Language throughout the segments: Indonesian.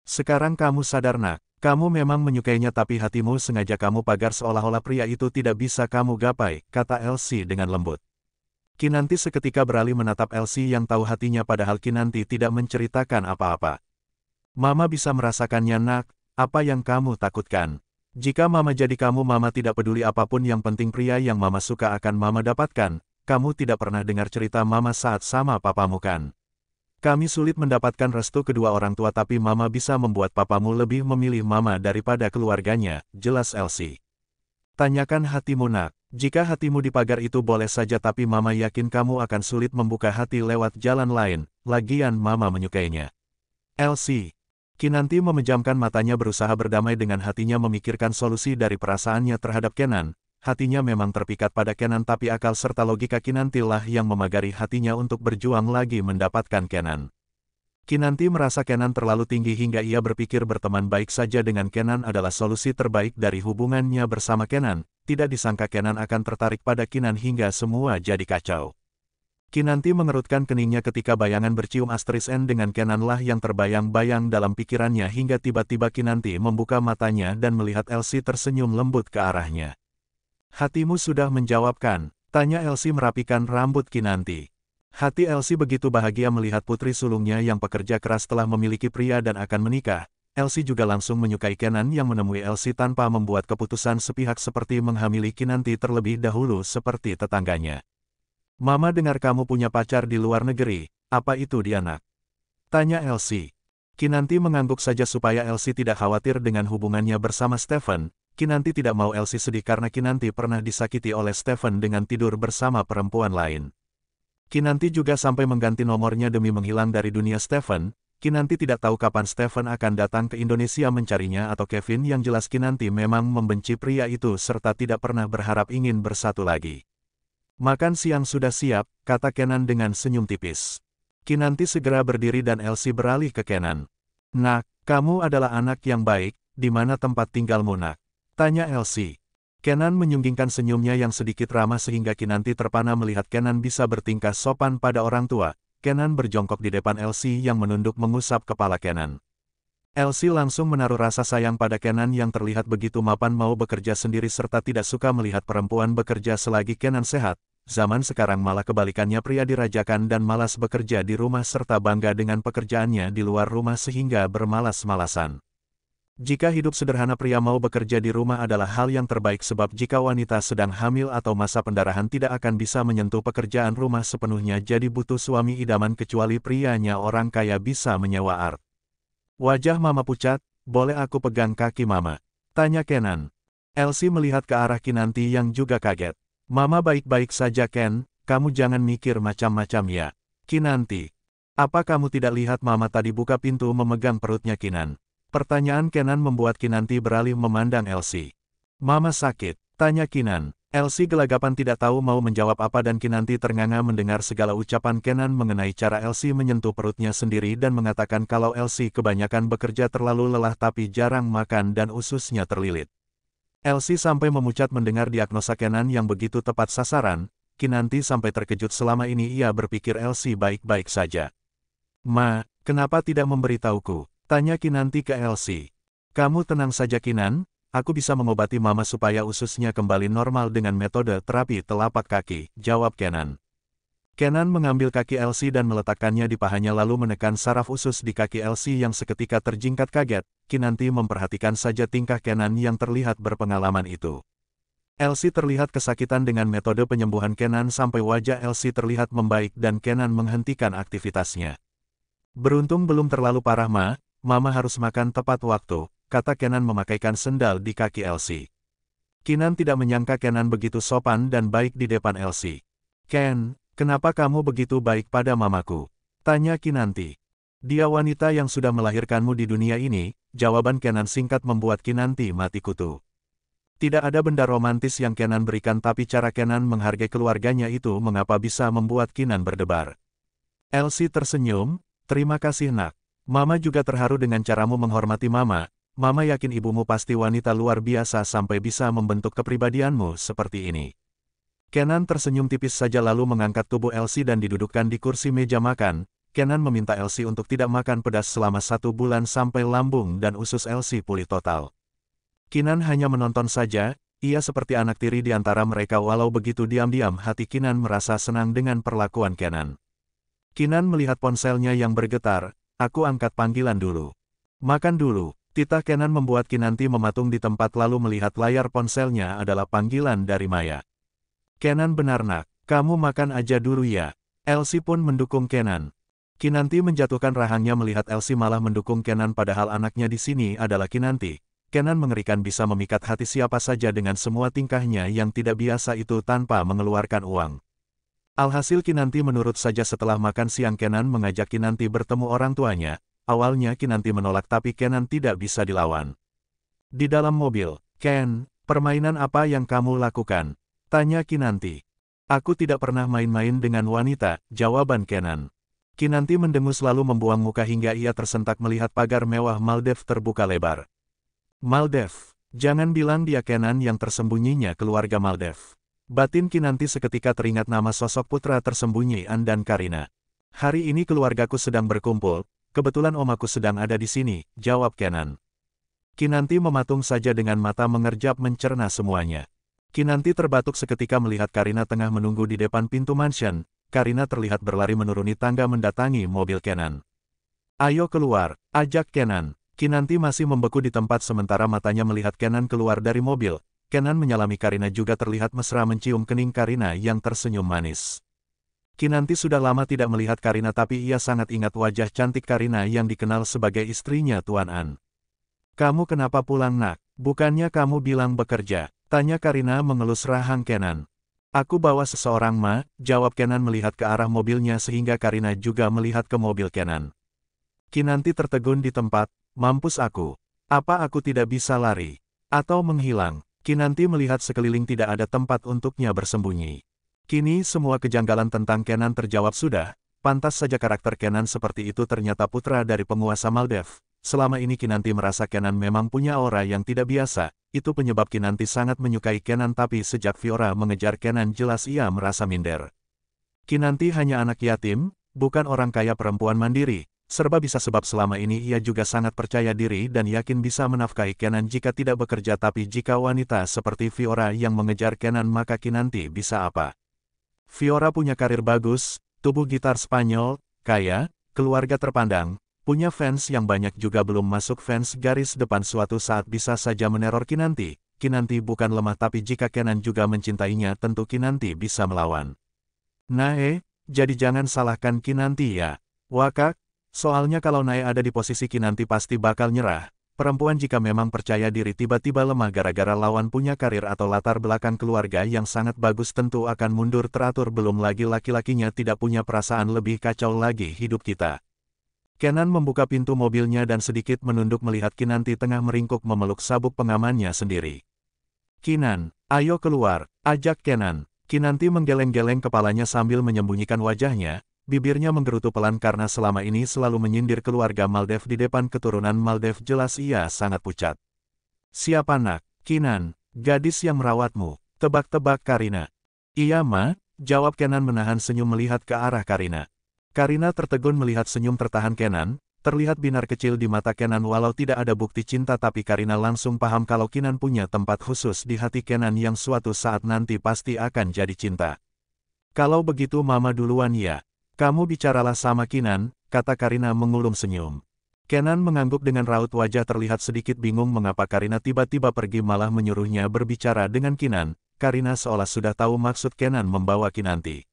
Sekarang kamu sadar nak, kamu memang menyukainya tapi hatimu sengaja kamu pagar seolah-olah pria itu tidak bisa kamu gapai, kata Elsie dengan lembut. Kinanti seketika beralih menatap Elsie yang tahu hatinya padahal Kinanti tidak menceritakan apa-apa. Mama bisa merasakannya nak, apa yang kamu takutkan? Jika mama jadi kamu mama tidak peduli apapun yang penting pria yang mama suka akan mama dapatkan, kamu tidak pernah dengar cerita mama saat sama papamu kan? Kami sulit mendapatkan restu kedua orang tua tapi mama bisa membuat papamu lebih memilih mama daripada keluarganya, jelas Elsie. Tanyakan hatimu nak, jika hatimu dipagar itu boleh saja tapi mama yakin kamu akan sulit membuka hati lewat jalan lain, lagian mama menyukainya. Elsie. Kinanti memejamkan matanya berusaha berdamai dengan hatinya memikirkan solusi dari perasaannya terhadap Kenan. Hatinya memang terpikat pada Kenan tapi akal serta logika Kinanti lah yang memagari hatinya untuk berjuang lagi mendapatkan Kenan. Kinanti merasa Kenan terlalu tinggi hingga ia berpikir berteman baik saja dengan Kenan adalah solusi terbaik dari hubungannya bersama Kenan. Tidak disangka Kenan akan tertarik pada Kinan hingga semua jadi kacau. Kinanti mengerutkan keningnya ketika bayangan bercium Astris N dengan Kenan lah yang terbayang-bayang dalam pikirannya hingga tiba-tiba Kinanti membuka matanya dan melihat Elsie tersenyum lembut ke arahnya. Hatimu sudah menjawabkan, tanya Elsie merapikan rambut Kinanti. Hati Elsie begitu bahagia melihat putri sulungnya yang pekerja keras telah memiliki pria dan akan menikah. Elsie juga langsung menyukai Kenan yang menemui Elsie tanpa membuat keputusan sepihak seperti menghamili Kinanti terlebih dahulu seperti tetangganya. Mama dengar kamu punya pacar di luar negeri, apa itu dia nak? Tanya Elsie. Kinanti mengangguk saja supaya Elsie tidak khawatir dengan hubungannya bersama Stephen. Kinanti tidak mau Elsie sedih karena Kinanti pernah disakiti oleh Stephen dengan tidur bersama perempuan lain. Kinanti juga sampai mengganti nomornya demi menghilang dari dunia Stephen. Kinanti tidak tahu kapan Stephen akan datang ke Indonesia mencarinya atau Kevin yang jelas Kinanti memang membenci pria itu serta tidak pernah berharap ingin bersatu lagi. Makan siang sudah siap, kata Kenan dengan senyum tipis. Kinanti segera berdiri dan Elsie beralih ke Kenan. Nak, kamu adalah anak yang baik, di mana tempat tinggalmu nak? Tanya Elsie. Kenan menyunggingkan senyumnya yang sedikit ramah sehingga Kinanti terpana melihat Kenan bisa bertingkah sopan pada orang tua. Kenan berjongkok di depan Elsie yang menunduk mengusap kepala Kenan. Elsie langsung menaruh rasa sayang pada Kenan yang terlihat begitu mapan mau bekerja sendiri serta tidak suka melihat perempuan bekerja selagi Kenan sehat. Zaman sekarang malah kebalikannya pria dirajakan dan malas bekerja di rumah serta bangga dengan pekerjaannya di luar rumah sehingga bermalas-malasan. Jika hidup sederhana pria mau bekerja di rumah adalah hal yang terbaik sebab jika wanita sedang hamil atau masa pendarahan tidak akan bisa menyentuh pekerjaan rumah sepenuhnya jadi butuh suami idaman kecuali prianya orang kaya bisa menyewa art. Wajah mama pucat, boleh aku pegang kaki mama? Tanya Kenan. Elsie melihat ke arah Kinanti yang juga kaget. Mama baik-baik saja Ken, kamu jangan mikir macam-macam ya. Kinanti. Apa kamu tidak lihat mama tadi buka pintu memegang perutnya Kinan? Pertanyaan Kenan membuat Kinanti beralih memandang Elsie. Mama sakit, tanya Kinan. Elsie gelagapan tidak tahu mau menjawab apa dan Kinanti ternganga mendengar segala ucapan Kenan mengenai cara Elsie menyentuh perutnya sendiri dan mengatakan kalau Elsie kebanyakan bekerja terlalu lelah tapi jarang makan dan ususnya terlilit. Elsie sampai memucat mendengar diagnosa Kenan yang begitu tepat sasaran. Kinanti sampai terkejut selama ini ia berpikir Elsie baik-baik saja. Ma, kenapa tidak memberitahuku? Tanya Kinanti ke Elsie. Kamu tenang saja Kinan. Aku bisa mengobati mama supaya ususnya kembali normal dengan metode terapi telapak kaki, jawab Kenan. Kenan mengambil kaki Elsie dan meletakkannya di pahanya lalu menekan saraf usus di kaki Elsie yang seketika terjingkat kaget. Kinanti memperhatikan saja tingkah Kenan yang terlihat berpengalaman itu. Elsie terlihat kesakitan dengan metode penyembuhan Kenan sampai wajah Elsie terlihat membaik dan Kenan menghentikan aktivitasnya. Beruntung belum terlalu parah mama harus makan tepat waktu. Kata Kenan memakaikan sendal di kaki Elsie. Kinan tidak menyangka Kenan begitu sopan dan baik di depan Elsie. Ken, kenapa kamu begitu baik pada mamaku? Tanya Kinanti. Dia wanita yang sudah melahirkanmu di dunia ini, jawaban Kenan singkat membuat Kinanti mati kutu. Tidak ada benda romantis yang Kenan berikan tapi cara Kenan menghargai keluarganya itu mengapa bisa membuat Kinan berdebar. Elsie tersenyum, terima kasih nak. Mama juga terharu dengan caramu menghormati mama. Mama yakin ibumu pasti wanita luar biasa sampai bisa membentuk kepribadianmu seperti ini. Kenan tersenyum tipis saja lalu mengangkat tubuh Elsie dan didudukkan di kursi meja makan. Kenan meminta Elsie untuk tidak makan pedas selama 1 bulan sampai lambung dan usus Elsie pulih total. Kinan hanya menonton saja, ia seperti anak tiri di antara mereka walau begitu diam-diam hati Kinan merasa senang dengan perlakuan Kenan. Kinan melihat ponselnya yang bergetar, aku angkat panggilan dulu. Makan dulu. Titah Kenan membuat Kinanti mematung di tempat lalu melihat layar ponselnya adalah panggilan dari Maya. Kenan benar nak, kamu makan aja dulu ya. Elsie pun mendukung Kenan. Kinanti menjatuhkan rahangnya melihat Elsie malah mendukung Kenan padahal anaknya di sini adalah Kinanti. Kenan mengerikan bisa memikat hati siapa saja dengan semua tingkahnya yang tidak biasa itu tanpa mengeluarkan uang. Alhasil Kinanti menurut saja setelah makan siang Kenan mengajak Kinanti bertemu orang tuanya. Awalnya Kinanti menolak tapi Kenan tidak bisa dilawan. Di dalam mobil, Ken, permainan apa yang kamu lakukan? Tanya Kinanti. Aku tidak pernah main-main dengan wanita, jawaban Kenan. Kinanti mendengus lalu membuang muka hingga ia tersentak melihat pagar mewah Maldev terbuka lebar. Maldev, jangan bilang dia Kenan yang tersembunyinya keluarga Maldev. Batin Kinanti seketika teringat nama sosok putra tersembunyi An dan Karina. Hari ini keluargaku sedang berkumpul. Kebetulan omaku sedang ada di sini, jawab Kenan. Kinanti mematung saja dengan mata mengerjap mencerna semuanya. Kinanti terbatuk seketika melihat Karina tengah menunggu di depan pintu mansion. Karina terlihat berlari menuruni tangga mendatangi mobil Kenan. Ayo keluar, ajak Kenan. Kinanti masih membeku di tempat sementara matanya melihat Kenan keluar dari mobil. Kenan menyalami Karina juga terlihat mesra mencium kening Karina yang tersenyum manis. Kinanti sudah lama tidak melihat Karina tapi ia sangat ingat wajah cantik Karina yang dikenal sebagai istrinya Tuan An. Kamu kenapa pulang nak? Bukannya kamu bilang bekerja? Tanya Karina mengelus rahang Kenan. Aku bawa seseorang ma, jawab Kenan melihat ke arah mobilnya sehingga Karina juga melihat ke mobil Kenan. Kinanti tertegun di tempat, mampus aku. Apa aku tidak bisa lari? Atau menghilang? Kinanti melihat sekeliling tidak ada tempat untuknya bersembunyi. Kini semua kejanggalan tentang Kenan terjawab sudah, pantas saja karakter Kenan seperti itu ternyata putra dari penguasa Maldev. Selama ini Kinanti merasa Kenan memang punya aura yang tidak biasa, itu penyebab Kinanti sangat menyukai Kenan tapi sejak Fiora mengejar Kenan jelas ia merasa minder. Kinanti hanya anak yatim, bukan orang kaya perempuan mandiri, serba bisa sebab selama ini ia juga sangat percaya diri dan yakin bisa menafkahi Kenan jika tidak bekerja tapi jika wanita seperti Fiora yang mengejar Kenan maka Kinanti bisa apa? Fiora punya karir bagus, tubuh gitar Spanyol, kaya, keluarga terpandang, punya fans yang banyak juga belum masuk fans garis depan suatu saat bisa saja meneror Kinanti. Kinanti bukan lemah tapi jika Kenan juga mencintainya tentu Kinanti bisa melawan. Nae, jadi jangan salahkan Kinanti ya. Wakak, soalnya kalau Nae ada di posisi Kinanti pasti bakal nyerah. Perempuan jika memang percaya diri tiba-tiba lemah gara-gara lawan punya karir atau latar belakang keluarga yang sangat bagus tentu akan mundur teratur belum lagi laki-lakinya tidak punya perasaan lebih kacau lagi hidup kita. Kenan membuka pintu mobilnya dan sedikit menunduk melihat Kinanti tengah meringkuk memeluk sabuk pengamannya sendiri. Kinan, ayo keluar, ajak Kenan. Kinanti menggeleng-geleng kepalanya sambil menyembunyikan wajahnya. Bibirnya menggerutu pelan karena selama ini selalu menyindir keluarga Maldev di depan keturunan Maldev jelas ia sangat pucat. Siapa nak? Kinan, gadis yang merawatmu, tebak-tebak Karina. Iya ma, jawab Kenan menahan senyum melihat ke arah Karina. Karina tertegun melihat senyum tertahan Kenan, terlihat binar kecil di mata Kenan walau tidak ada bukti cinta tapi Karina langsung paham kalau Kinan punya tempat khusus di hati Kenan yang suatu saat nanti pasti akan jadi cinta. Kalau begitu mama duluan ya. Kamu bicaralah sama Kinan, kata Karina mengulum senyum. Kenan mengangguk dengan raut wajah terlihat sedikit bingung mengapa Karina tiba-tiba pergi malah menyuruhnya berbicara dengan Kinan. Karina seolah sudah tahu maksud Kenan membawa Kinanti.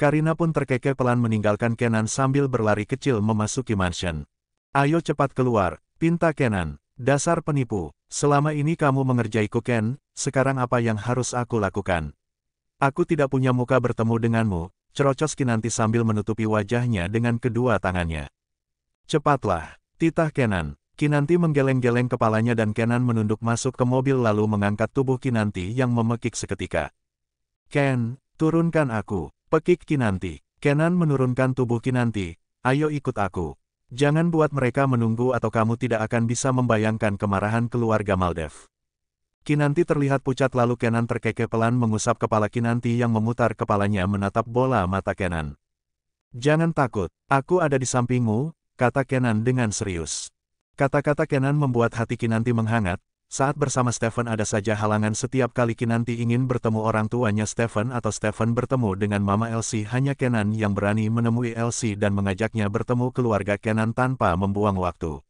Karina pun terkekeh pelan meninggalkan Kenan sambil berlari kecil memasuki mansion. Ayo cepat keluar, pinta Kenan. Dasar penipu, selama ini kamu mengerjaiku Ken, sekarang apa yang harus aku lakukan? Aku tidak punya muka bertemu denganmu. Cerocos Kinanti sambil menutupi wajahnya dengan kedua tangannya. Cepatlah, titah Kenan. Kinanti menggeleng-geleng kepalanya dan Kenan menunduk masuk ke mobil lalu mengangkat tubuh Kinanti yang memekik seketika. Ken, turunkan aku, pekik Kinanti. Kenan menurunkan tubuh Kinanti, ayo ikut aku. Jangan buat mereka menunggu atau kamu tidak akan bisa membayangkan kemarahan keluarga Maldev. Kinanti terlihat pucat lalu Kenan terkekeh pelan mengusap kepala Kinanti yang memutar kepalanya menatap bola mata Kenan. Jangan takut, aku ada di sampingmu, kata Kenan dengan serius. Kata-kata Kenan membuat hati Kinanti menghangat. Saat bersama Stephen ada saja halangan setiap kali Kinanti ingin bertemu orang tuanya Stephen atau Stephen bertemu dengan Mama Elsie. Hanya Kenan yang berani menemui Elsie dan mengajaknya bertemu keluarga Kenan tanpa membuang waktu.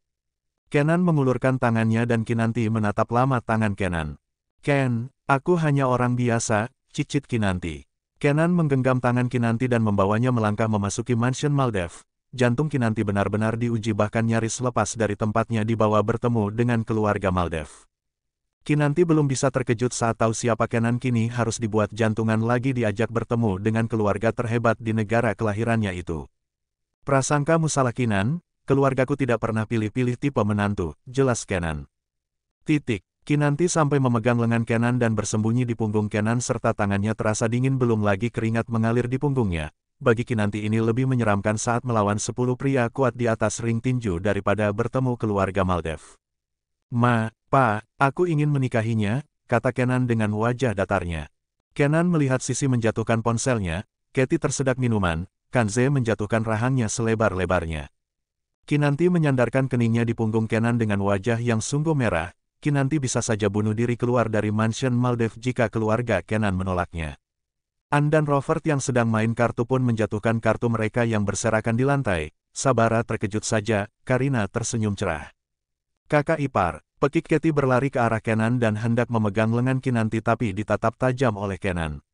Kenan mengulurkan tangannya dan Kinanti menatap lama tangan Kenan. Ken, aku hanya orang biasa, cicit Kinanti. Kenan menggenggam tangan Kinanti dan membawanya melangkah memasuki mansion Maldev. Jantung Kinanti benar-benar diuji bahkan nyaris lepas dari tempatnya dibawa bertemu dengan keluarga Maldev. Kinanti belum bisa terkejut saat tahu siapa Kenan kini harus dibuat jantungan lagi diajak bertemu dengan keluarga terhebat di negara kelahirannya itu. Prasangkamu salah Kinan, keluargaku tidak pernah pilih-pilih tipe menantu, jelas Kenan. Kinanti sampai memegang lengan Kenan dan bersembunyi di punggung Kenan serta tangannya terasa dingin belum lagi keringat mengalir di punggungnya. Bagi Kinanti ini lebih menyeramkan saat melawan 10 pria kuat di atas ring tinju daripada bertemu keluarga Maldev. Pa, aku ingin menikahinya, kata Kenan dengan wajah datarnya. Kenan melihat Sisi menjatuhkan ponselnya, Katie tersedak minuman, Kanze menjatuhkan rahangnya selebar-lebarnya. Kinanti menyandarkan keningnya di punggung Kenan dengan wajah yang sungguh merah. Kinanti bisa saja bunuh diri keluar dari mansion Maldev jika keluarga Kenan menolaknya. Ann dan Robert yang sedang main kartu pun menjatuhkan kartu mereka yang berserakan di lantai. Sabara terkejut saja, Karina tersenyum cerah. Kakak ipar, pekik Katie berlari ke arah Kenan dan hendak memegang lengan Kinanti tapi ditatap tajam oleh Kenan.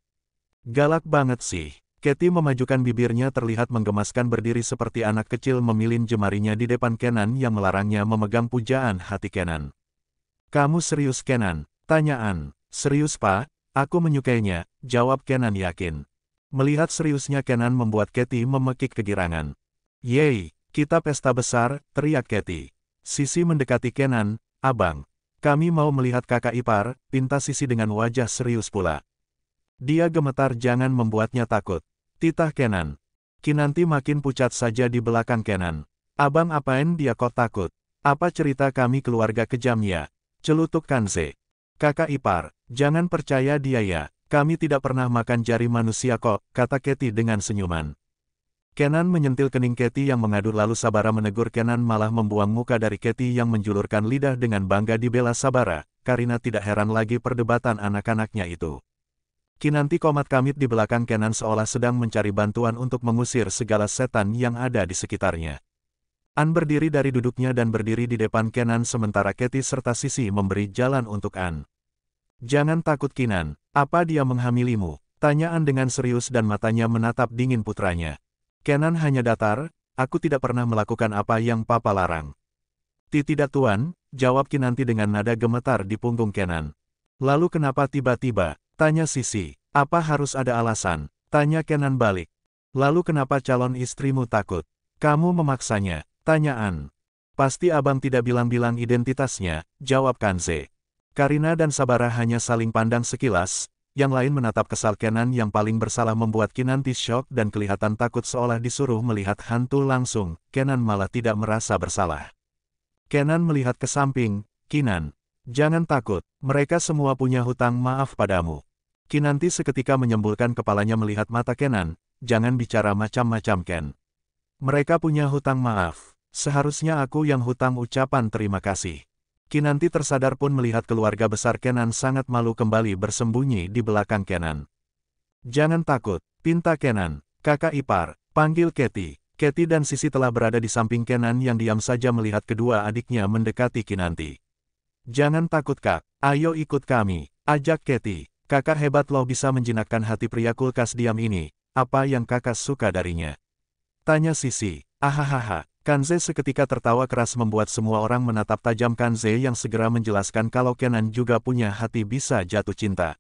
Galak banget sih. Katie memajukan bibirnya terlihat menggemaskan berdiri seperti anak kecil memilin jemarinya di depan Kenan yang melarangnya memegang pujaan hati Kenan. Kamu serius Kenan? Tanya Ann. Serius Pak, aku menyukainya, jawab Kenan yakin. Melihat seriusnya Kenan membuat Katie memekik kegirangan. Yeay, kita pesta besar, teriak Katie. Sisi mendekati Kenan, abang. Kami mau melihat kakak ipar, pinta Sisi dengan wajah serius pula. Dia gemetar jangan membuatnya takut. Titah Kenan. Kinanti makin pucat saja di belakang Kenan. Abang apain dia kok takut? Apa cerita kami keluarga kejam ya? Celutuk Kanze. Kakak ipar, jangan percaya dia ya. Kami tidak pernah makan jari manusia kok, kata Katie dengan senyuman. Kenan menyentil kening Katie yang mengadu lalu Sabara menegur Kenan malah membuang muka dari Katie yang menjulurkan lidah dengan bangga dibela Sabara. Karina tidak heran lagi perdebatan anak-anaknya itu. Kinanti komat kamit di belakang Kenan seolah sedang mencari bantuan untuk mengusir segala setan yang ada di sekitarnya. Ann berdiri dari duduknya dan berdiri di depan Kenan sementara Katie serta Sisi memberi jalan untuk Ann. Jangan takut Kinan, apa dia menghamilimu? Tanya Ann dengan serius dan matanya menatap dingin putranya. Kenan hanya datar, aku tidak pernah melakukan apa yang papa larang. Tidak tuan, jawab Kinanti dengan nada gemetar di punggung Kenan. Lalu kenapa tiba-tiba? Tanya Sisi. Apa harus ada alasan? Tanya Kenan balik. Lalu kenapa calon istrimu takut? Kamu memaksanya? Tanya Ann. Pasti abang tidak bilang-bilang identitasnya, jawab Kanze. Karina dan Sabara hanya saling pandang sekilas. Yang lain menatap kesal Kenan yang paling bersalah membuat Kinanti syok dan kelihatan takut seolah disuruh melihat hantu langsung. Kenan malah tidak merasa bersalah. Kenan melihat ke samping. Kinan, jangan takut, mereka semua punya hutang maaf padamu. Kinanti seketika menyembulkan kepalanya melihat mata Kenan. Jangan bicara macam-macam Ken. Mereka punya hutang maaf. Seharusnya aku yang hutang ucapan terima kasih. Kinanti tersadar pun melihat keluarga besar Kenan sangat malu kembali bersembunyi di belakang Kenan. Jangan takut, pinta Kenan. Kakak ipar, panggil Katie. Katie dan Sisi telah berada di samping Kenan yang diam saja melihat kedua adiknya mendekati Kinanti. Jangan takut kak, ayo ikut kami, ajak Katie. Kakak hebat loh bisa menjinakkan hati pria kulkas diam ini. Apa yang kakak suka darinya? Tanya Sisi. Ahahaha. Kanze seketika tertawa keras membuat semua orang menatap tajam Kanze yang segera menjelaskan kalau Kenan juga punya hati bisa jatuh cinta.